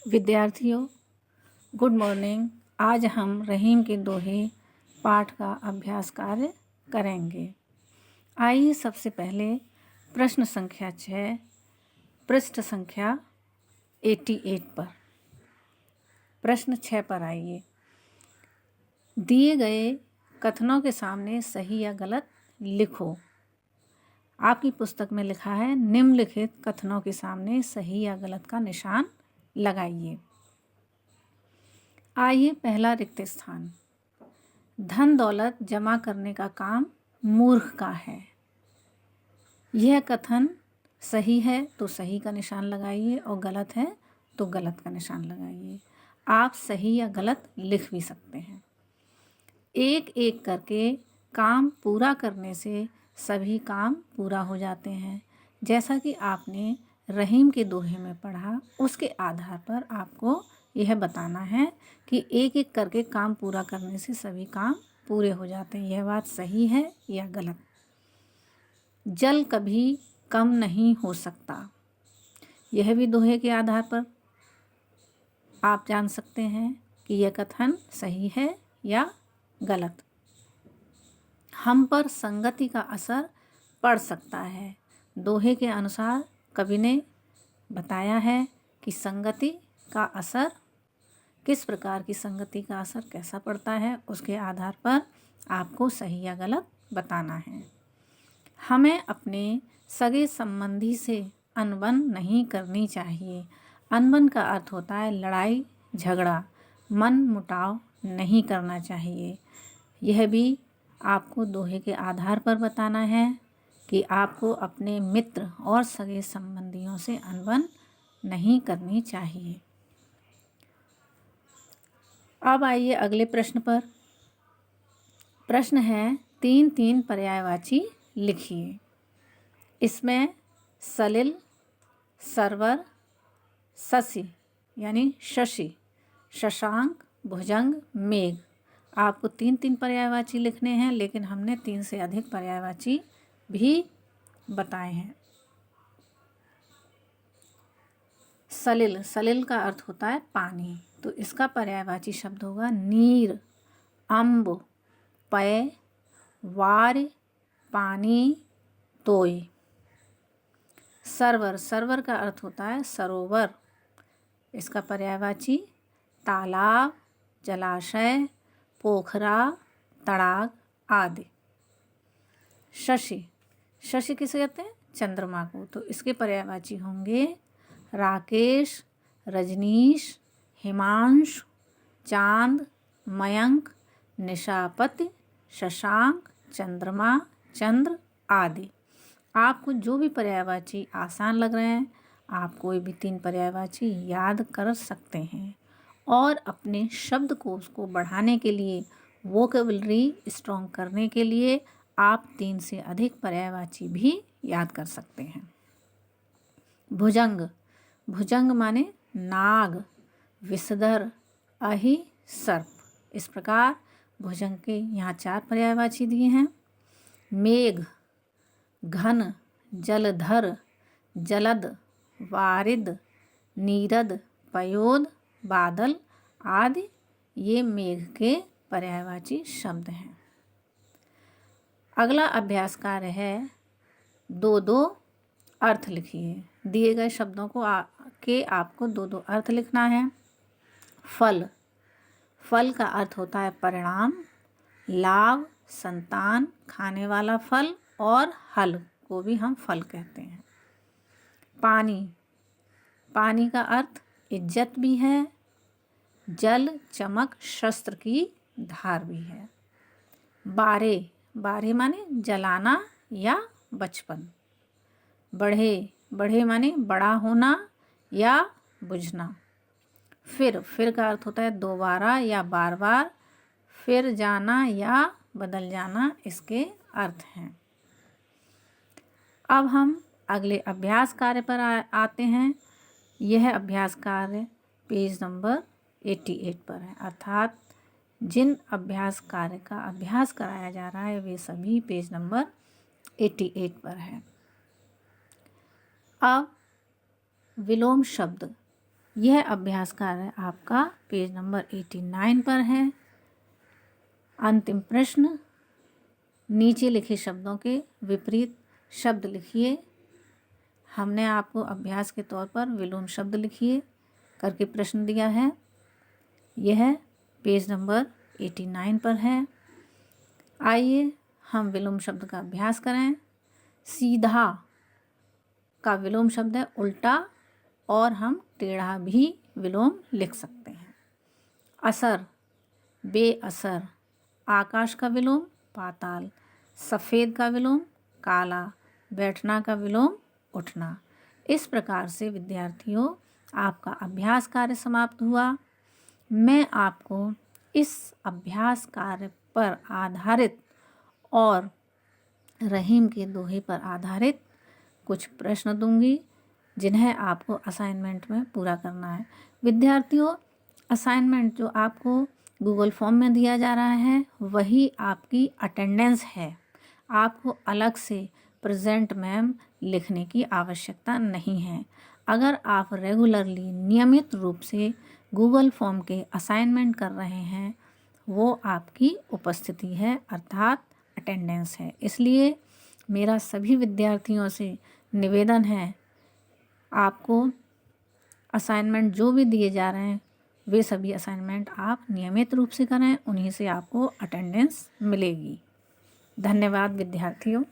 विद्यार्थियों, good morning. आज हम रहीम के दोहे पाठ का अभ्यास कार्य करेंगे। आइए सबसे पहले प्रश्न संख्या 6 पृष्ठ संख्या 88 पर प्रश्न 6 पर आइए। दिए गए कथनों के सामने सही या गलत लिखो। आपकी पुस्तक में लिखा है निम्नलिखित कथनों के सामने सही या गलत का निशान लगाइए। आइए पहला रिक्त स्थान। धन दौलत जमा करने का काम मूर्ख का है। यह कथन सही है तो सही का निशान लगाइए और गलत है तो गलत का निशान लगाइए। आप सही या गलत लिख भी सकते हैं। एक एक करके काम पूरा करने से सभी काम पूरा हो जाते हैं। जैसा कि आपने रहीम के दोहे में पढ़ा, उसके आधार पर आपको यह बताना है कि एक एक करके काम पूरा करने से सभी काम पूरे हो जाते हैं। यह बात सही है या गलत? जल कभी कम नहीं हो सकता। यह भी दोहे के आधार पर आप जान सकते हैं कि यह कथन सही है या गलत। हम पर संगति का असर पड़ सकता है। दोहे के अनुसार कवि ने बताया है कि संगति का असर किस प्रकार की संगति का असर कैसा पड़ता है, उसके आधार पर आपको सही या गलत बताना है। हमें अपने सगे संबंधी से अनबन नहीं करनी चाहिए। अनबन का अर्थ होता है लड़ाई झगड़ा, मन मुटाव नहीं करना चाहिए। यह भी आपको दोहे के आधार पर बताना है कि आपको अपने मित्र और सगे संबंधियों से अनबन नहीं करनी चाहिए। अब आइए अगले प्रश्न पर। प्रश्न है 3 पर्यायवाची लिखिए। इसमें सलिल, सरवर, शशि यानी शशि, शशांक, भुजंग, मेघ। आपको 3 पर्यायवाची लिखने हैं, लेकिन हमने 3 से अधिक पर्यायवाची भी बताए हैं। सलिल, सलिल का अर्थ होता है पानी, तो इसका पर्यायवाची शब्द होगा नीर, अम्ब, पय, वार, पानी, तोय। सरवर, सरवर का अर्थ होता है सरोवर, इसका पर्यायवाची तालाब, जलाशय, पोखरा, तड़ाग आदि। शशि, शशि किसे कहते हैं? चंद्रमा को, तो इसके पर्यायवाची होंगे राकेश, रजनीश, हिमांशु, चांद, मयंक, निशापति, शशांक, चंद्रमा, चंद्र आदि। आपको जो भी पर्यायवाची आसान लग रहे हैं, आप कोई भी 3 पर्यायवाची याद कर सकते हैं और अपने शब्दकोश को बढ़ाने के लिए, वोकैबुलरी स्ट्रॉन्ग करने के लिए आप 3 से अधिक पर्यायवाची भी याद कर सकते हैं। भुजंग, भुजंग माने नाग, विषधर, अहि, सर्प। इस प्रकार भुजंग के यहाँ 4 पर्यायवाची दिए हैं। मेघ, घन, जलधर, जलद, वारिद, नीरद, पयोद, बादल आदि ये मेघ के पर्यायवाची शब्द हैं। अगला अभ्यास कार्य है 2 अर्थ लिखिए। दिए गए शब्दों को के आपको 2 अर्थ लिखना है। फल, फल का अर्थ होता है परिणाम, लाभ, संतान, खाने वाला फल, और हल को भी हम फल कहते हैं। पानी, पानी का अर्थ इज्जत भी है, जल, चमक, शस्त्र की धार भी है। बारे, बारे माने जलाना या बचपन। बढ़े, बढ़े माने बड़ा होना या बुझना। फिर का अर्थ होता है दोबारा या बार बार, फिर जाना या बदल जाना इसके अर्थ हैं। अब हम अगले अभ्यास कार्य पर आते हैं। यह अभ्यास कार्य पेज नंबर 88 पर है, अर्थात जिन अभ्यास कार्य का अभ्यास कराया जा रहा है वे सभी पेज नंबर 88 पर है। अब विलोम शब्द यह अभ्यास कार्य आपका पेज नंबर 89 पर है। अंतिम प्रश्न, नीचे लिखे शब्दों के विपरीत शब्द लिखिए। हमने आपको अभ्यास के तौर पर विलोम शब्द लिखिए करके प्रश्न दिया है। यह पेज नंबर 89 पर है। आइए हम विलोम शब्द का अभ्यास करें। सीधा का विलोम शब्द है उल्टा, और हम टेढ़ा भी विलोम लिख सकते हैं। असर, बेअसर। आकाश का विलोम पाताल। सफ़ेद का विलोम काला। बैठना का विलोम उठना। इस प्रकार से विद्यार्थियों, आपका अभ्यास कार्य समाप्त हुआ। मैं आपको इस अभ्यास कार्य पर आधारित और रहीम के दोहे पर आधारित कुछ प्रश्न दूंगी, जिन्हें आपको असाइनमेंट में पूरा करना है। विद्यार्थियों, असाइनमेंट जो आपको गूगल फॉर्म में दिया जा रहा है वही आपकी अटेंडेंस है। आपको अलग से प्रेजेंट मैम लिखने की आवश्यकता नहीं है। अगर आप रेगुलरली नियमित रूप से गूगल फॉर्म के असाइनमेंट कर रहे हैं, वो आपकी उपस्थिति है, अर्थात अटेंडेंस है। इसलिए मेरा सभी विद्यार्थियों से निवेदन है, आपको असाइनमेंट जो भी दिए जा रहे हैं वे सभी असाइनमेंट आप नियमित रूप से करें, उन्हीं से आपको अटेंडेंस मिलेगी। धन्यवाद विद्यार्थियों।